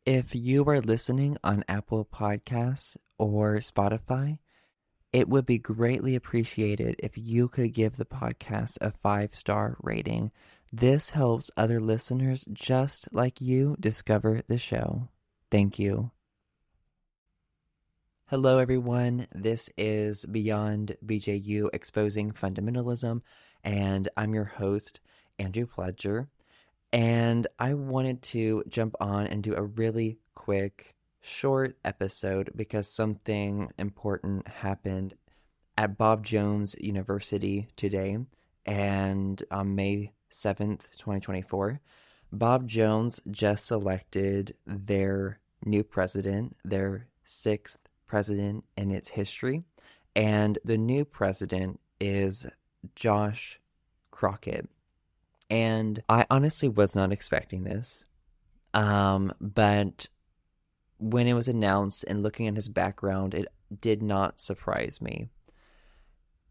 If you are listening on Apple Podcasts or Spotify, it would be greatly appreciated if you could give the podcast a 5-star rating. This helps other listeners just like you discover the show. Thank you. Hello, everyone. This is Beyond BJU Exposing Fundamentalism, and I'm your host, Andrew Pledger. And I wanted to jump on and do a really quick, short episode because something important happened at Bob Jones University today. And on May 7th, 2024, Bob Jones just selected their new president, their sixth president in its history. And the new president is Josh Crockett. And I honestly was not expecting this. But when it was announced and looking at his background, it did not surprise me.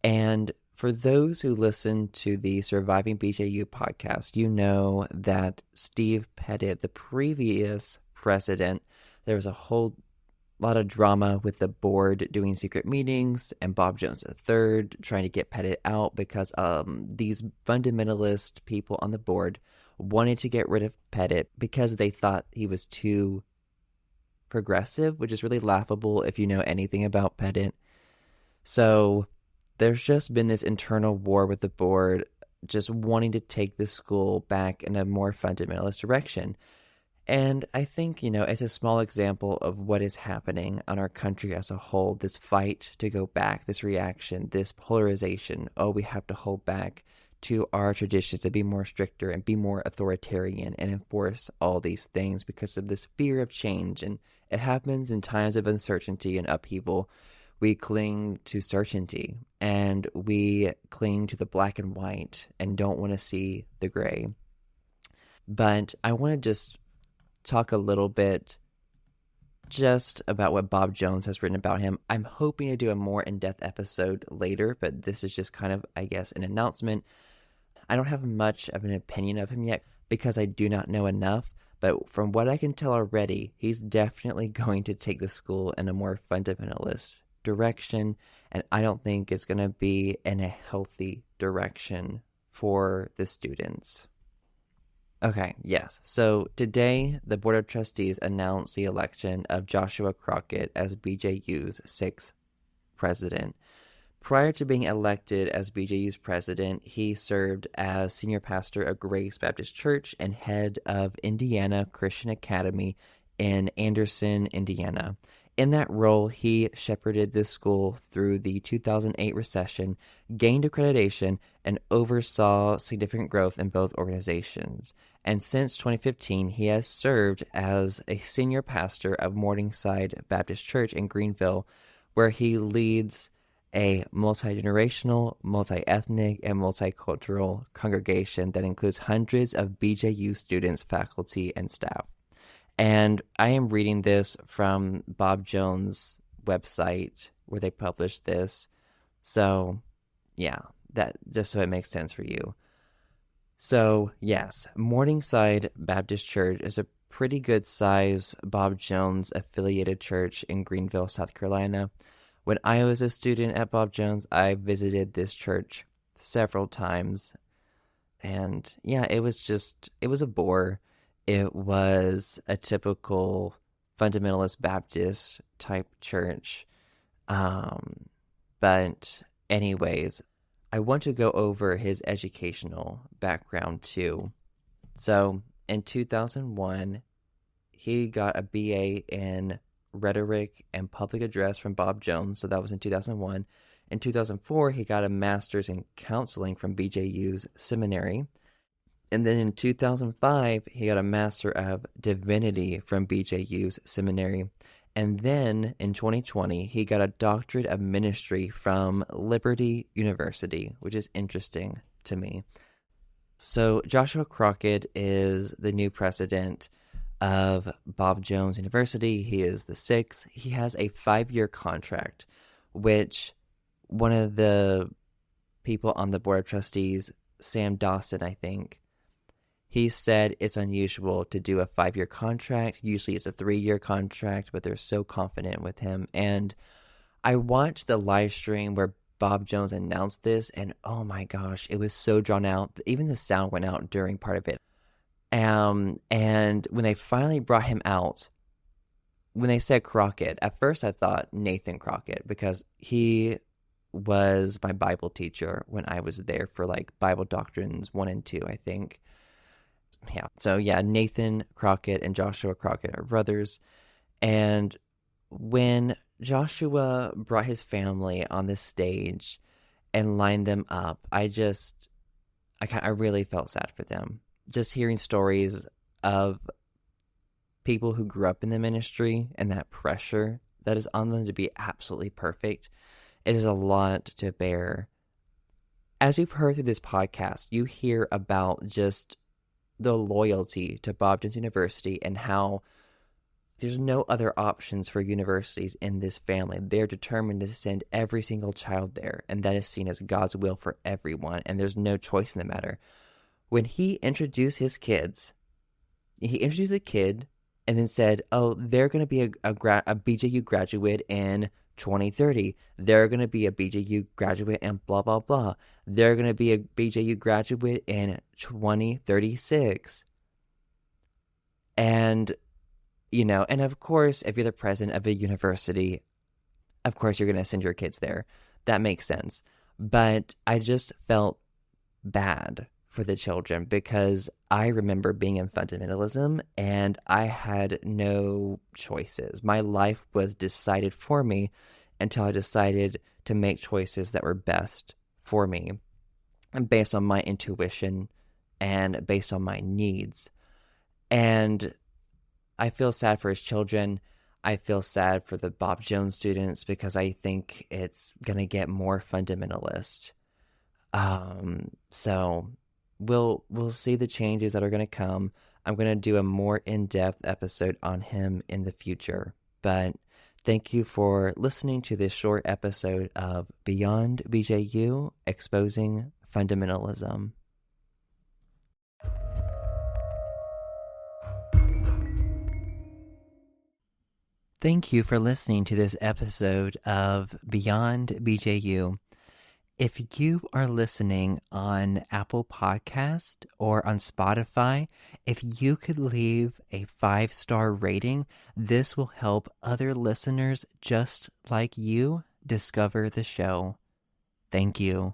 And for those who listen to the Surviving BJU podcast, you know that Steve Pettit, the previous president, there was a whole lot of drama with the board doing secret meetings and Bob Jones III trying to get Pettit out because these fundamentalist people on the board wanted to get rid of Pettit because they thought he was too progressive, which is really laughable if you know anything about Pettit. So there's just been this internal war with the board just wanting to take the school back in a more fundamentalist direction. And I think, it's a small example of what is happening on our country as a whole, this fight to go back, this reaction, this polarization. Oh, we have to hold back to our traditions to be more stricter and be more authoritarian and enforce all these things because of this fear of change. And it happens in times of uncertainty and upheaval. We cling to certainty and we cling to the black and white and don't want to see the gray. But I want to just talk a little bit just about what Bob Jones has written about him. I'm hoping to do a more in-depth episode later, but this is just kind of, I guess, an announcement. I don't have much of an opinion of him yet because I do not know enough, but from what I can tell already, he's definitely going to take the school in a more fundamentalist direction, and I don't think it's going to be in a healthy direction for the students. Okay, yes. So today, the Board of Trustees announced the election of Joshua Crockett as BJU's sixth president. Prior to being elected as BJU's president, he served as senior pastor of Grace Baptist Church and head of Indiana Christian Academy in Anderson, Indiana. In that role, he shepherded this school through the 2008 recession, gained accreditation, and oversaw significant growth in both organizations. And since 2015, he has served as a senior pastor of Morningside Baptist Church in Greenville, where he leads a multi-generational, multi-ethnic, and multicultural congregation that includes hundreds of BJU students, faculty, and staff. And I am reading this from Bob Jones' website where they published this. So, yeah, that just so it makes sense for you. So, yes, Morningside Baptist Church is a pretty good size Bob Jones affiliated church in Greenville, South Carolina. When I was a student at Bob Jones, I visited this church several times. And yeah, it was a bore. It was a typical fundamentalist Baptist type church. But anyways, I want to go over his educational background too. So in 2001, he got a BA in rhetoric and public address from Bob Jones. So that was in 2001. In 2004, he got a master's in counseling from BJU's seminary. And then in 2005, he got a Master of Divinity from BJU's seminary. And then in 2020, he got a Doctorate of Ministry from Liberty University, which is interesting to me. So Joshua Crockett is the new president of Bob Jones University. He is the sixth. He has a 5-year contract, which one of the people on the Board of Trustees, Sam Dawson, I think, He said it's unusual to do a 5-year contract. Usually it's a 3-year contract, but they're so confident with him. And I watched the live stream where Bob Jones announced this, and oh my gosh, it was so drawn out. Even the sound went out during part of it. And when they finally brought him out, when they said Crockett, at first I thought Nathan Crockett, because he was my Bible teacher when I was there for like Bible Doctrines 1 and 2, I think. Yeah. So yeah, Nathan Crockett and Joshua Crockett are brothers. And when Joshua brought his family on this stage and lined them up, I really felt sad for them. Just hearing stories of people who grew up in the ministry and that pressure that is on them to be absolutely perfect, it is a lot to bear. As you've heard through this podcast, you hear about just the loyalty to Bob Jones University and how there's no other options for universities in this family. They're determined to send every single child there, and that is seen as God's will for everyone, and there's no choice in the matter. When he introduced his kids, he introduced the kid and then said, oh, they're going to be a BJU graduate in 2030. They're going to be a BJU graduate and blah, blah, blah. They're going to be a BJU graduate in 2036. And, and of course, if you're the president of a university, of course you're going to send your kids there. That makes sense. But I just felt bad for the children because I remember being in fundamentalism and I had no choices. My life was decided for me until I decided to make choices that were best for me and based on my intuition and based on my needs. And I feel sad for his children. I feel sad for the Bob Jones students because I think it's going to get more fundamentalist. So we'll see the changes that are going to come. I'm going to do a more in-depth episode on him in the future. But thank you for listening to this short episode of Beyond BJU, Exposing Fundamentalism. Thank you for listening to this episode of Beyond BJU. If you are listening on Apple Podcast or on Spotify, if you could leave a 5-star rating, this will help other listeners just like you discover the show. Thank you.